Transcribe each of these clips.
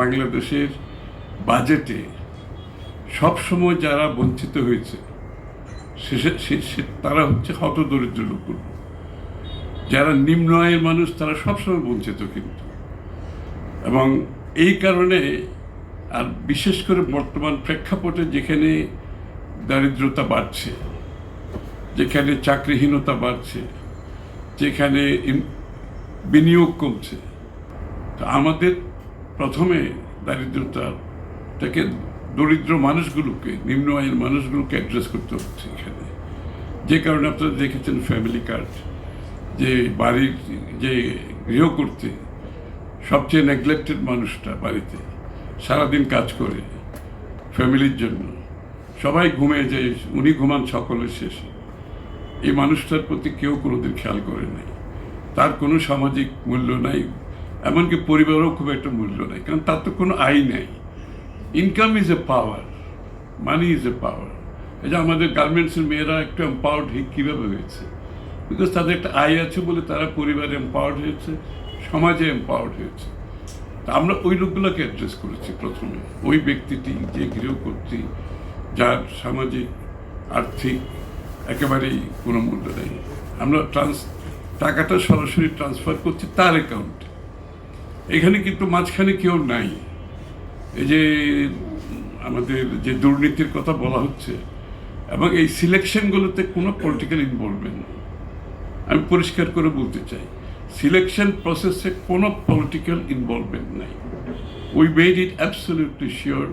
বাংলাদেশের বাজেটে সবসময় যারা বঞ্চিত হয়েছে তারা হচ্ছে হতদরিদ্র লোকগুলো। যারা নিম্ন আয়ের মানুষ তারা সবসময় বঞ্চিত কিন্তু, এবং এই কারণে আর বিশেষ করে বর্তমান প্রেক্ষাপটে যেখানে দারিদ্রতা বাড়ছে, যেখানে চাকরিহীনতা বাড়ছে, যেখানে বিনিয়োগ কমছে, তো আমাদের প্রথমে দারিদ্রতাটাকে, দরিদ্র মানুষগুলোকে, নিম্ন আয়ের মানুষগুলোকে অ্যাড্রেস করতে হচ্ছে এখানে। যে কারণে আপনারা দেখেছেন ফ্যামিলি কার্ড, যে বাড়ির যে গৃহ করতে সবচেয়ে নেগলেক্টেড মানুষটা বাড়িতে সারাদিন কাজ করে ফ্যামিলির জন্য, সবাই ঘুমিয়ে যায়, উনি ঘুমান সকলের শেষে। এই মানুষটার প্রতি কেউ কোনোদিন খেয়াল করে নাই, তার কোনো সামাজিক মূল্য নাই, এমনকি পরিবারেও খুব একটা মূল্য নাই, কারণ তার তো কোনো আয় নেই। Income is a power, money is a power. এই যে আমাদের গার্মেন্টসের মেয়েরা একটু এম্পাওয়ার্ড কীভাবে হয়েছে? বিকজ তাদের একটা আয় আছে বলে তারা পরিবারে এম্পাওয়ার্ড হয়েছে, সমাজে এম্পাওয়ার্ড হয়েছে। তা আমরা ওই লোকগুলোকে অ্যাড্রেস করেছি প্রথমে। ওই ব্যক্তিটি যে গৃহকর্ত্রী, যার সামাজিক আর্থিক একেবারেই কোনো মূল্য নেই, আমরা টাকাটা সরাসরি ট্রান্সফার করছি তার অ্যাকাউন্টে। এখানে কিন্তু মাঝখানে কেউ নাই। এই যে আমাদের যে দুর্নীতির কথা বলা হচ্ছে, এবং এই সিলেকশনগুলোতে কোনো পলিটিক্যাল ইনভলভমেন্ট নেই। আমি পরিষ্কার করে বলতে চাই, সিলেকশন প্রসেসে কোনো পলিটিক্যাল ইনভলভমেন্ট নেই। We made it absolutely sure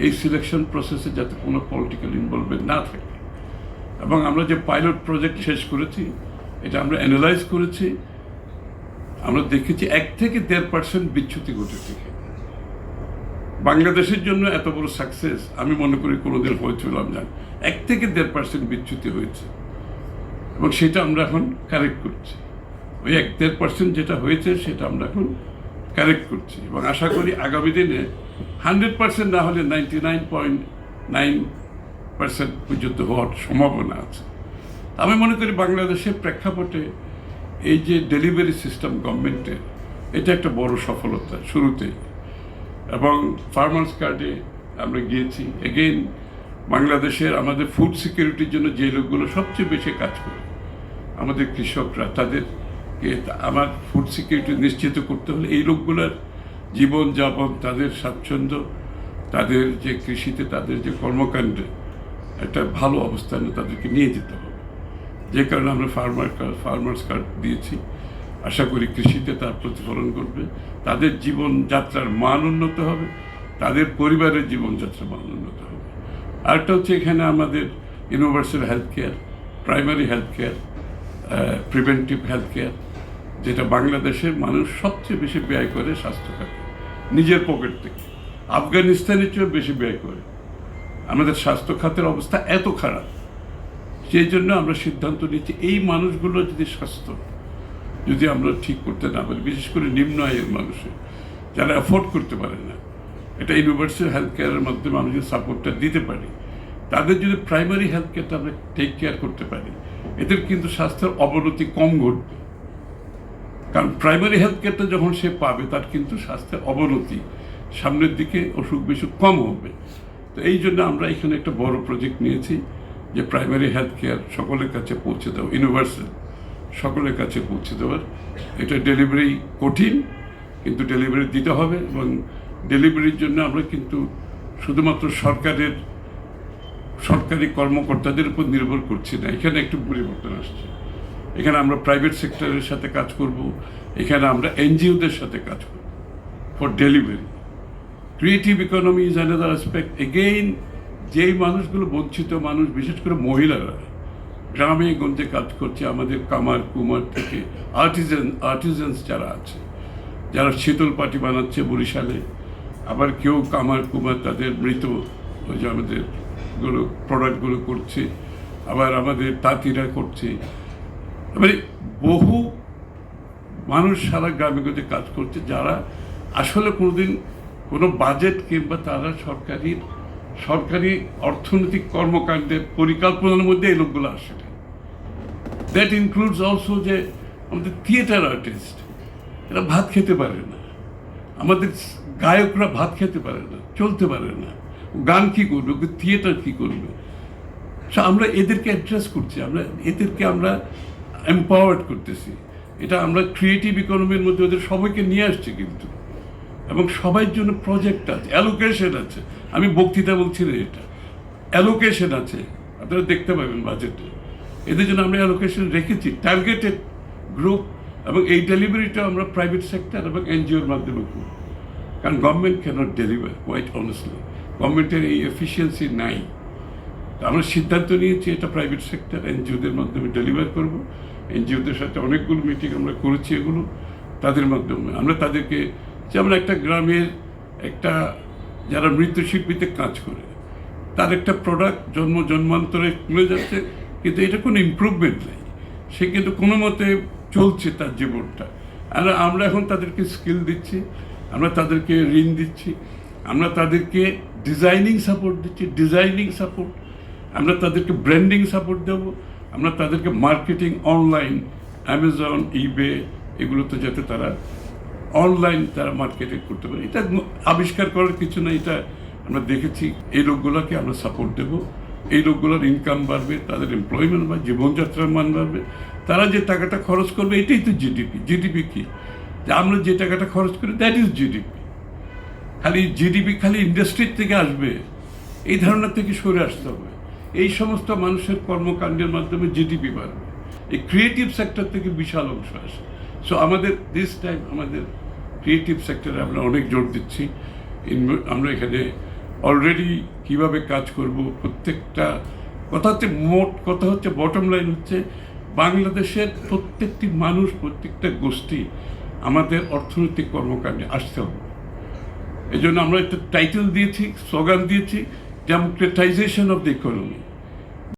এই সিলেকশন প্রসেসে যাতে কোনো পলিটিক্যাল ইনভলভমেন্ট না থাকে। এবং আমরা যে পাইলট প্রজেক্ট শেষ করেছি, এটা আমরা অ্যানালাইজ করেছি, আমরা দেখেছি 1 থেকে 1.5% বিচ্যুতি ঘটেছে। বাংলাদেশের জন্য এত বড় সাকসেস আমি মনে করি কোনোদিন হয়েছিল না। 1 থেকে 1.5% বিচ্যুতি হয়েছে, এবং সেটা আমরা এখন কারেক্ট করছি। ওই 1-1.5% যেটা হয়েছে সেটা আমরা এখন কারেক্ট করছি, এবং আশা করি আগামী দিনে 100% না হলে 99.9% পর্যন্ত হওয়ার সম্ভাবনা আছে। আমি মনে করি বাংলাদেশের প্রেক্ষাপটে এই যে ডেলিভারি সিস্টেম গভর্নমেন্টের, এটা একটা বড় সফলতা শুরুতেই। এবং ফার্মার্স কার্ডে আমরা গিয়েছি, এগেইন বাংলাদেশের আমাদের ফুড সিকিউরিটির জন্য যে লোকগুলো সবচেয়ে বেশি কাজ করে, আমাদের কৃষকরা, তাদেরকে আমার ফুড সিকিউরিটি নিশ্চিত করতে হলে এই লোকগুলোর জীবনযাপন, তাদের স্বাচ্ছন্দ্য, তাদের যে কৃষিতে তাদের যে কর্মকাণ্ডে একটা ভালো অবস্থানে তাদেরকে নিয়ে যেতে হবে। যে কারণে আমরা ফার্মার্স কার্ড দিয়েছি। আশা করি কৃষিতে তার প্রতিফলন করবে, তাদের জীবনযাত্রার মান উন্নত হবে, তাদের পরিবারের জীবনযাত্রার মান উন্নত হবে। আরেকটা হচ্ছে এখানে আমাদের universal health care, primary health care, preventive health care, যেটা বাংলাদেশের মানুষ সবচেয়ে বেশি ব্যয় করে স্বাস্থ্য খাতে নিজের পকেট থেকে, আফগানিস্তানের চেয়েও বেশি ব্যয় করে। আমাদের স্বাস্থ্য খাতের অবস্থা এত খারাপ, সেই জন্য আমরা সিদ্ধান্ত নিচ্ছি এই মানুষগুলো যদি আমরা ঠিক করতে না পারি, বিশেষ করে নিম্ন আয়ের মানুষের যারা অ্যাফোর্ড করতে পারে না, এটা ইউনিভার্সাল হেলথ কেয়ারের মাধ্যমে মানুষের সাপোর্টটা দিতে পারি, তাদের যদি প্রাইমারি হেলথ কেয়ারটা আমরা টেক কেয়ার করতে পারি, এদের কিন্তু স্বাস্থ্যের অবনতি কম ঘটবে। কারণ প্রাইমারি হেলথ কেয়ারটা যখন সে পাবে, তার কিন্তু স্বাস্থ্যের অবনতি সামনের দিকে অসুখ বিসুখ কম হবে। তো এই জন্য আমরা এখানে একটা বড় প্রজেক্ট নিয়েছি যে প্রাইমারি হেলথ কেয়ার সকলের কাছে পৌঁছে দেওয়া, ইউনিভার্সাল সকলের কাছে পৌঁছে দেওয়ার। এটা ডেলিভারি কঠিন, কিন্তু ডেলিভারি দিতে হবে, এবং ডেলিভারির জন্য আমরা কিন্তু শুধুমাত্র সরকারি কর্মকর্তাদের উপর নির্ভর করছি না। এখানে একটু পরিবর্তন আসছে। এখানে আমরা প্রাইভেট সেক্টরের সাথে কাজ করব, এখানে আমরা এনজিওদের সাথে কাজ করব for delivery. Creative economy is another aspect. Again যেই মানুষগুলো বঞ্চিত মানুষ, বিশেষ করে মহিলারা গ্রামে গঞ্জে কাজ করছে, আমাদের কামার কুমার থেকে আর্টিজানস যারা আছে, যারা শীতল পাটি বানাচ্ছে বরিশালে, আবার কেউ কামার কুমার তাদের মৃত ওই যে আমাদের প্রোডাক্টগুলো করছে, আবার আমাদের তাঁতিরা করছে। মানে বহু মানুষ সারা গ্রামে গঞ্জে কাজ করছে, যারা আসলে কোনোদিন কোনো বাজেট কিংবা তারা সরকারি অর্থনৈতিক কর্মকাণ্ডের পরিকল্পনার মধ্যে এই লোকগুলো আসে। দ্যাট ইনক্লুডস অলসো যে আমাদের থিয়েটার আর্টিস্ট, এরা ভাত খেতে পারে না, আমাদের গায়করা ভাত খেতে পারে না, চলতে পারে না, গান কি করবে, থিয়েটার কি করবে। সো আমরা এদেরকে অ্যাড্রেস করছি, এদেরকে আমরা এম্পাওয়ার্ড করতেছি। এটা আমরা ক্রিয়েটিভ ইকোনমির মধ্যে ওদের সবাইকে নিয়ে আসছি কিন্তু, এবং সবার জন্য প্রজেক্ট আছে, অ্যালোকেশন আছে। আমি বক্তৃতা বলছি না, এটা অ্যালোকেশন আছে, আপনারা দেখতে পাবেন বাজেটে। এদের জন্য আমরা অ্যালোকেশন রেখেছি, টার্গেটেড গ্রুপ, এবং এই ডেলিভারিটা আমরা প্রাইভেট সেক্টর এবং এনজিওর মাধ্যমে করব। কারণ government cannot deliver, quite honestly গভর্নমেন্টের এই এফিসিয়েন্সি নাই। আমরা সিদ্ধান্ত নিয়েছি এটা প্রাইভেট সেক্টর এনজিওদের মাধ্যমে ডেলিভার করব। এনজিওদের সাথে অনেকগুলো মিটিং আমরা করেছি, এগুলো তাদের মাধ্যমে আমরা তাদেরকে, যেমন একটা গ্রামের একটা যারা মৃৎশিল্পীতে কাজ করে, তার একটা প্রোডাক্ট জন্মান্তরে খুলে যাচ্ছে, কিন্তু এটা কোনো ইমপ্রুভমেন্ট নেই, সে কিন্তু কোনো মতে চলছে তার জীবনটা। আর আমরা এখন তাদেরকে স্কিল দিচ্ছি, আমরা তাদেরকে ঋণ দিচ্ছি, আমরা তাদেরকে ডিজাইনিং সাপোর্ট দিচ্ছি, আমরা তাদেরকে ব্র্যান্ডিং সাপোর্ট দেব, আমরা তাদেরকে মার্কেটিং, অনলাইন, অ্যামাজন, ইবে, এগুলোতে যাতে তারা অনলাইন তারা মার্কেটিং করতে পারে। এটা আবিষ্কার করার কিছু না, এটা আমরা দেখেছি। এই লোকগুলোকে আমরা সাপোর্ট দেব, এই লোকগুলোর ইনকাম বাড়বে, তাদের এমপ্লয়মেন্ট বা জীবনযাত্রার মান বাড়বে। তারা যে টাকাটা খরচ করবে এটাই তো জিডিপি। জিডিপি কি? যে আমরা যে টাকাটা খরচ করি, দ্যাট ইজ জিডিপি। খালি ইন্ডাস্ট্রির থেকে আসবে, এই ধারণা থেকে সরে আসতে হবে। এই সমস্ত মানুষের কর্মকাণ্ডের মাধ্যমে জিডিপি বাড়বে। এই ক্রিয়েটিভ সেক্টর থেকে বিশাল অংশ আসে। সো আমাদের দিস টাইম আমাদের ক্রিয়েটিভ সেক্টরে আমরা অনেক জোর দিচ্ছি। আমরা এখানে অলরেডি কিভাবে কাজ করব, প্রত্যেকটা কথা হচ্ছে বটম লাইন হচ্ছে বাংলাদেশের প্রত্যেকটি মানুষ, প্রত্যেকটা গোষ্ঠী আমাদের অর্থনৈতিক কর্মকাণ্ডে আসতে হবে। এই জন্য আমরা একটা টাইটেল দিয়েছি, স্লোগান দিয়েছি, ডেমোক্রেটাইজেশন অফ দ্য ইকোনমি।